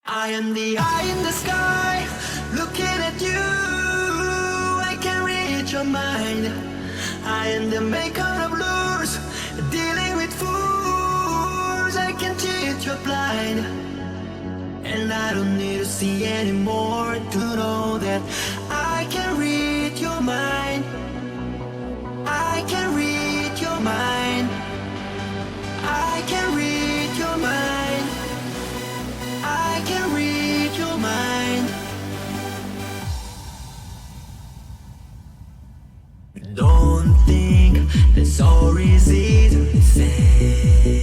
I am the eye in the sky, looking at you. I can read your mind. I am the maker of lures, dealing with fools. I can teach you blind, and I don't need to see anymore to know that I can read your mind. I can read your mind. I can read your mind. I can read your mind. Don't think it's so easy to say.